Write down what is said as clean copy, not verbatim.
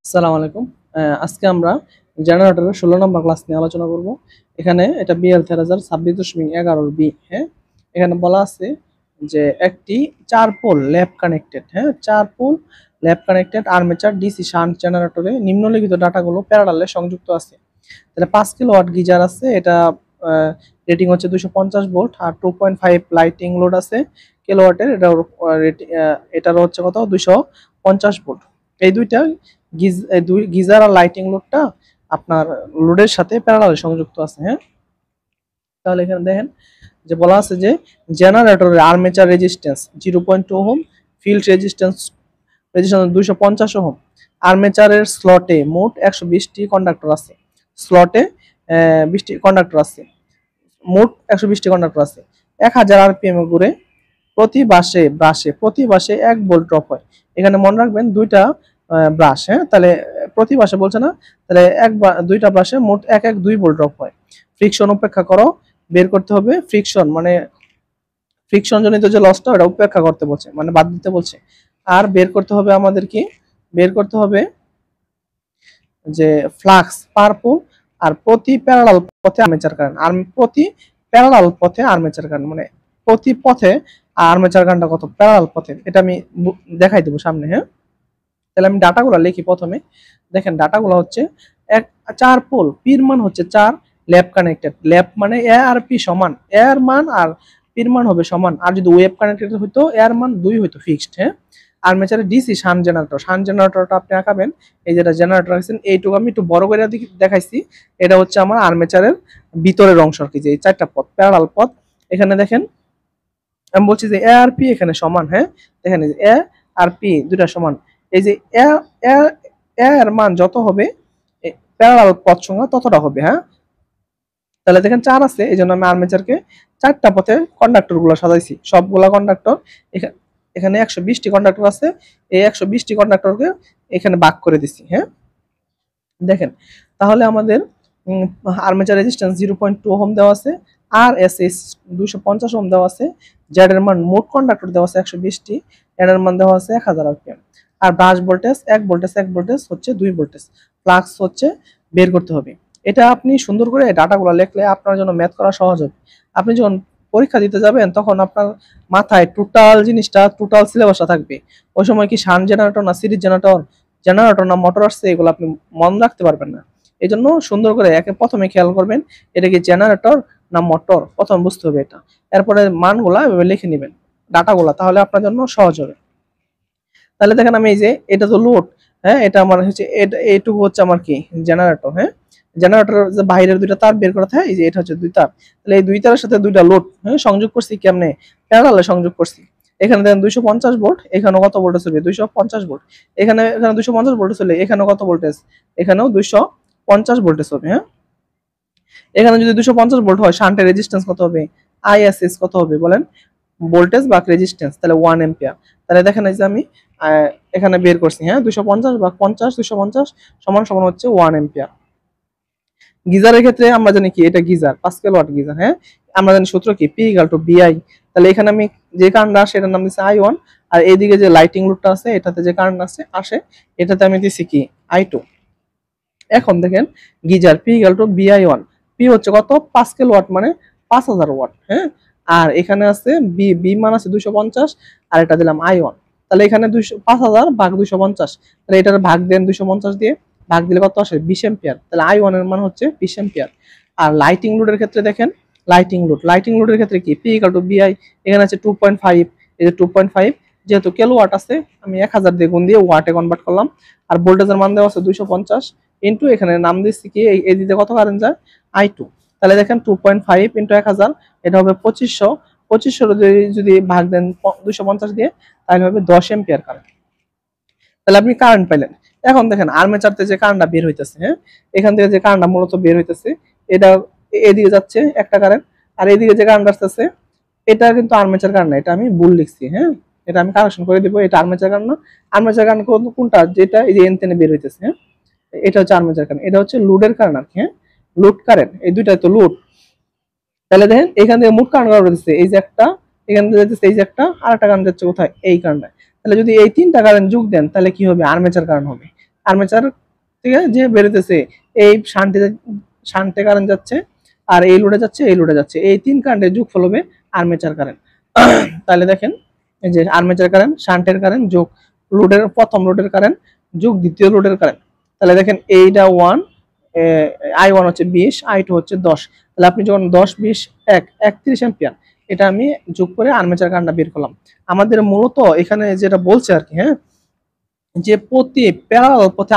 আসসালামু আলাইকুম। আজকে আমরা জেনারেটরের 16 নম্বর ক্লাস নিয়ে আলোচনা করব। এখানে এটা বিএল 26.11 বি। হ্যাঁ, এখানে বলা আছে যে একটি 4 পোল ল্যাব কানেক্টেড, হ্যাঁ 4 pole lab connected armature DC shunt জেনারেটরে নিম্নলিখিত ডাটাগুলো প্যারালালে সংযুক্ত আছে। তাহলে 5 কিলোওয়াট গিজার আছে, এটা রেটিং হচ্ছে 250 ভোল্ট আর 2.5 লাইটিং লোড আছে কিলোওয়াটের, এটার হচ্ছে কত 250 ভোল্ট। এই দুইটা গিজার আর লাইটিং লোডটা আপনার লোডের সাথে প্যারালালে সংযুক্ত আছে। হ্যাঁ, তাহলে এখানে দেখেন যে বলা আছে যে জেনারেটরের armature resistance 0.2 ohm, field resistance 250 ohm. আর্মেচারের স্লটে মোট 120টি কন্ডাক্টর আছে। স্লটে 20টি কন্ডাক্টর আছে, মোট 120টি কন্ডাক্টর আছে। 1000 আরপিএম এ ঘুরে প্রতি বাসে 1 ভোল্ট ড্রপ হয়। এখানে মনে রাখবেন দুইটা ব্রাশ, হ্যাঁ তাহলে প্রতি বাসে বলছে না, তাহলে দুইটা ব্রাশে মোট 2 ভোল্ট ড্রপ হয়। ফ্রিকশন উপেক্ষা করো, বের করতে হবে ফ্রিকশন, মানে ফ্রিকশন জনিত যে লসটা ওটা উপেক্ষা করতে বলছে, মানে বাদ দিতে বলছে। আর বের করতে হবে আমাদের কি, বের করতে হবে যে ফ্লাক্স পার পোল আর প্রতি প্যারালাল পথে আর্মেচার কারেন্ট, আর প্রতি প্যারালাল পথে আর্মেচার কারেন্ট, মানে প্রতি পথে আর্মেচার কারেন্টটা কত প্যারালাল পথে, এটা আমি দেখাই দেবো সামনে। হ্যাঁ, তাহলে আমি ডাটাগুলো লিখি প্রথমে। দেখেন ডাটাগুলো হচ্ছে 4 পোল, পির মান হচ্ছে 4, ল্যাব কানেক্টেড, ল্যাব মানে এ আর পি সমান, এর মান আর পির মান হবে সমান। আর যদি ওয়েব কানেক্টেড হইতো এর মান 2 হইতো ফিক্সড। হ্যাঁ, আর্মেচারে ডিসি শান্ট জেনারেটর, শান্ট জেনারেটরটা আপনি আঁকাবেন। এই যেটা জেনারেটর আছেন এইটুকু আমি একটু বড় করে দেখাইছি। এটা হচ্ছে আমার আর্মেচারের ভিতরের অংশ আর কি, যে এই 4টা পথ প্যারালাল পথ। এখানে দেখেন আমি বলছি যে এ আর পি এখানে সমান। হ্যাঁ, দেখেন এই যে এ আর পি দুটা সমান। এই যে এ এ এর মান যত হবে প্যারালাল পথ সংখ্যা ততটা হবে। হ্যাঁ, তাহলে দেখেন 4 আছে, এই জন্য আমি আর্মেচারকে 4টা পথে কন্ডাক্টর গুলো সাজাইছি, সবগুলা কন্ডাক্টর। এখানে 120টি কন্ডাক্টর আছে, এই 120টি কন্ডাক্টরকে এখানে ভাগ করে দিছি। হ্যাঁ, দেখেন তাহলে আমাদের আর্মেচার রেজিস্ট্যান্স 0.2 ওহম দেওয়া আছে, আর এস এস 250 ওহম দেওয়া আছে, জেড এর মান মোট কন্ডাক্টর দেওয়া আছে 120টি, এর মান দেওয়া আছে 1000 আরপিএম, আর ব্রাশ ভোল্টেজ 1 ভোল্টেজ হচ্ছে 2 ভোল্টেজ, ফ্লাক্স হচ্ছে বের করতে হবে। এটা আপনি সুন্দর করে ডাটাগুলো লিখলে আপনার জন্য ম্যাথ করা সহজ হবে। আপনি যখন পরীক্ষা দিতে যাবেন তখন আপনার মাথায় টোটাল জিনিসটা, টোটাল সিলেবাসটা থাকবে। ওই সময় কি শান্ট জেনারেটর না সিরিজ জেনারেটর না মোটর আসছে, এগুলো আপনি মনে রাখতে পারবেন না। এই জন্য সুন্দর করে প্রথমে খেয়াল করবেন এটা কি জেনারেটর না মোটর, প্রথম বুঝতে হবে এটা। এরপরে মানগুলা এভাবে লিখে নেবেন ডাটাগুলা, তাহলে আপনার জন্য সহজ হবে। তাহলে দেখেন আমি এই যে এটা তো লোড, হ্যাঁ এটা আমার হচ্ছে এইটুকু হচ্ছে আমার কি জেনারেটর। হ্যাঁ, জেনারেটর যে বাইরের দুইটা তার বের করা থাকে, এই যে এটা হচ্ছে 2 তার, তাহলে এই 2 তারের সাথে 2টা লোড হ্যাঁ সংযোগ করছি কেমনে, প্যারালালে সংযোগ করছি। এখানে দেখেন 250 ভোল্ট, এখানেও কত ভোল্টেজ হবে 250 ভোল্ট, এখানে 250 ভোল্টেজ হলে এখানেও কত ভোল্টেজ, এখানেও 250 ভোল্টেজ হবে। হ্যাঁ, এখানে যদি 250 ভোল্ট হয় শান্টের রেজিস্ট্যান্স কত হবে, আইএসএস কত হবে বলেন, ভোল্টেজ বা রেজিস্ট্যান্স, তাহলে 1 এম্পিয়ার। তাহলে দেখেন এই যে আমি এখানে বের করছি। হ্যাঁ, 250 বা 50 250 সমান সমান হচ্ছে 1 এম্পিয়ার। গিজারের ক্ষেত্রে আমরা জানি কি এটা গিজার 5 কিলোওয়াট গিজার। হ্যাঁ, আমরা জানি সূত্র কি পি ইকুয়াল টু বিআই। তাহলে এখানে আমি যে কারেন্ট আসে এটার নাম দিচ্ছি I1, আর এইদিকে যে লাইটিং লোডটা আছে এটাতে যে কারেন্ট আসে এটাতে আমি দিচ্ছি কি I2। এখন দেখেন গিজার পি ইকুয়াল টু বিআই1, পি হচ্ছে কত 5 কিলোওয়াট মানে 5000 ওয়াট। হ্যাঁ, আর এখানে আছে বি, বি মান আছে 250, আর এটা দিলাম I1। তাহলে এখানে 5000 ভাগ 250, তাহলে এটার ভাগ দেন 250 দিয়ে, ভাগ দিলে কত আসে 20 এম্পিয়ার। তাহলে I1 এর মান হচ্ছে 20 এম্পিয়ার। আর লাইটিং লোডের ক্ষেত্রে দেখেন লাইটিং লোডের ক্ষেত্রে কি পি ইকুয়াল টু বিআই, এখানে আছে 2.5, এই যে 2.5 যেহেতু কিলোওয়াট আছে আমি 1000 দিয়ে গুণ দিয়ে ওয়াটে কনভার্ট করলাম, আর ভোল্টেজের মান দেওয়া আছে 250 ইনটু এখানে নাম দিচ্ছি কি এই দিকে কত কারেন্ট যায় I2। তাহলে দেখেন 2.5 ইনটু 1000 এটা হবে 2500, 2500 যদি ভাগ দেন 250 দিয়ে তাহলে হবে 10 এম্পিয়ার কারেন্ট। তাহলে আপনি কারেন্ট পাইলেন। এখন দেখেন আর্মেচারতে যে কারেন্টটা বের হইতেছে, হ্যাঁ এখান থেকে যে কারেন্টটা মূলত বের হইতেছে এটা এদিকে যাচ্ছে একটা কারেন্ট, আর এদিকে যে কারেন্ট আসতেছে এটা কিন্তু আর্মেচার কারেন্ট না, এটা আমি ভুল লিখছি। হ্যাঁ, এটা আমি কারেকশন করে দিব, এটা আর্মেচার কারেন্ট না। আর্মেচার কারেন্ট কোনটা, যেটা এই যে এনতেনে বের হইতেছে। হ্যাঁ, এটা হচ্ছে আর্মেচার কারেন্ট, এটা হচ্ছে লোডের কারেন্ট আর কি। হ্যাঁ, লোড কারেন্ট এই দুইটাই তো লোড। তাহলে দেখেন এখান থেকে মোট কারেন্ট কারেন্ট দিচ্ছে এই যে একটা, এখান থেকে যাচ্ছে এই যে একটা, আর একটা কারেন্ট যাচ্ছে কোথায় এই কারেন্টটা। তাহলে যদি এই 3টা কারেন্ট যোগ দেন তাহলে কি হবে আর্মেচার কারেন্ট হবে। আর্মেচার থেকে যে বেরোতেছে এই শান্টে কারেন্ট যাচ্ছে, আর এই লোডে যাচ্ছে, এই লোডে যাচ্ছে, এই তিন কারেন্টের যোগফল হবে আর্মেচার কারেন্ট। তাহলে দেখেন এই যে আর্মেচার কারেন্ট, শান্টের কারেন্ট যোগ লোডের প্রথম লোডের কারেন্ট যোগ দ্বিতীয় লোডের কারেন্ট। তাহলে দেখেন এইটা 1, I1 হচ্ছে 20, I2 হচ্ছে 10। তাহলে আপনি যখন 10 20 1 31 অ্যাম্পিয়ার, এটা আমি যোগ করে আর্মেচার কারেন্টটা বের করলাম। আমাদের মূলত এখানে যেটা বলছে আর কি, হ্যাঁ, যে প্রতি প্যারালাল পথে